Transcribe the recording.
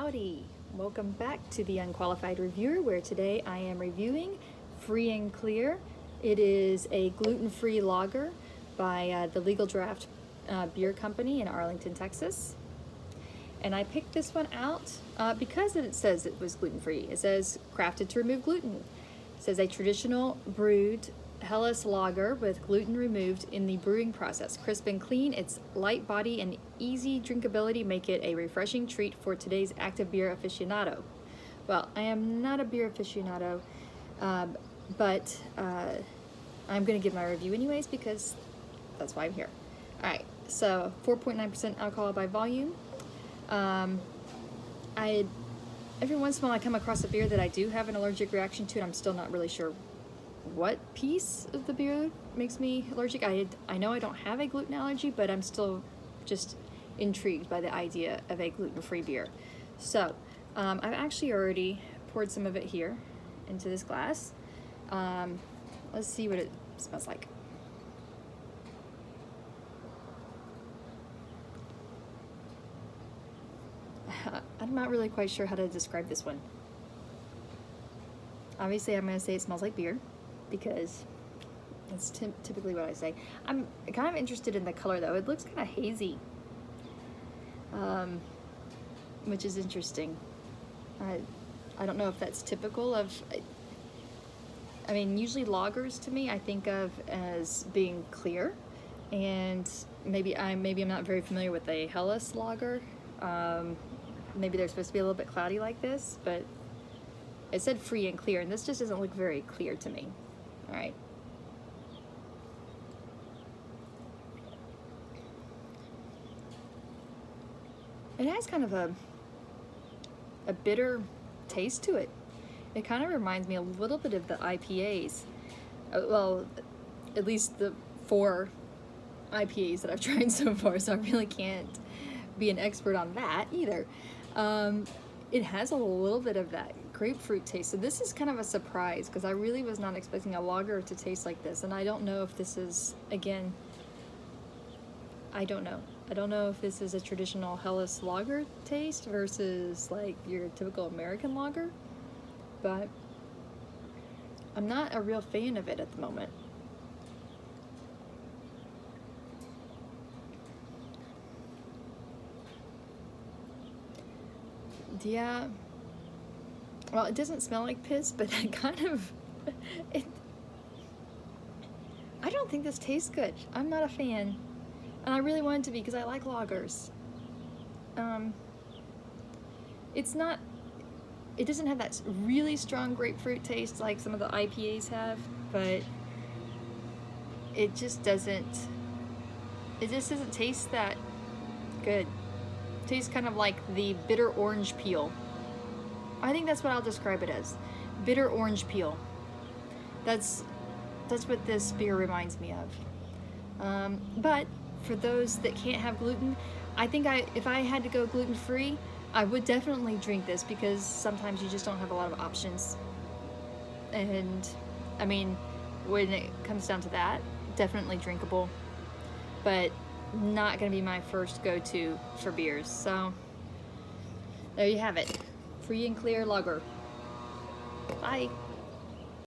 Howdy! Welcome back to the Unqualified Reviewer, where today I am reviewing Free and Clear. It is a gluten-free lager by the Legal Draft Beer Company in Arlington, Texas. And I picked this one out because it says it was gluten-free. It says crafted to remove gluten. It says a traditional brewed Helles lager with gluten removed in the brewing process. Crisp and clean, its light body and easy drinkability make it a refreshing treat for today's active beer aficionado. Well, I am not a beer aficionado, but I'm going to give my review anyways because that's why I'm here. Alright, so 4.9% alcohol by volume. Every once in a while I come across a beer that I do have an allergic reaction to, and I'm still not really sure what piece of the beer makes me allergic. I know I don't have a gluten allergy, but I'm still just intrigued by the idea of a gluten-free beer. So I've actually already poured some of it here into this glass. Let's see what it smells like. I'm not really quite sure how to describe this one. Obviously I'm going to say it smells like beer, because that's typically what I say. I'm kind of interested in the color though. It looks kind of hazy, which is interesting. I don't know if that's typical of, I mean, usually lagers to me I think of as being clear, and maybe I'm not very familiar with a Helles lager. Maybe they're supposed to be a little bit cloudy like this, but it said free and clear, and this just doesn't look very clear to me. All right. It has kind of a bitter taste to it. It kind of reminds me a little bit of the IPAs. Well, at least the 4 IPAs that I've tried so far, so I really can't be an expert on that either. It has a little bit of that grapefruit taste, so this is kind of a surprise because I really was not expecting a lager to taste like this, and I don't know if this is, again, I don't know if this is a traditional Helles lager taste versus like your typical American lager, but I'm not a real fan of it at the moment. Yeah, well, it doesn't smell like piss, but it kind of, I don't think this tastes good. I'm not a fan, and I really want it to be because I like lagers. It doesn't have that really strong grapefruit taste like some of the IPAs have, but it just doesn't taste that good. It tastes kind of like the bitter orange peel. I think that's what I'll describe it as. Bitter orange peel. That's what this beer reminds me of. But for those that can't have gluten, I think if I had to go gluten-free, I would definitely drink this because sometimes you just don't have a lot of options. And I mean, when it comes down to that, definitely drinkable, but not gonna be my first go-to for beers. So there you have it. Free and Clear lager. Bye.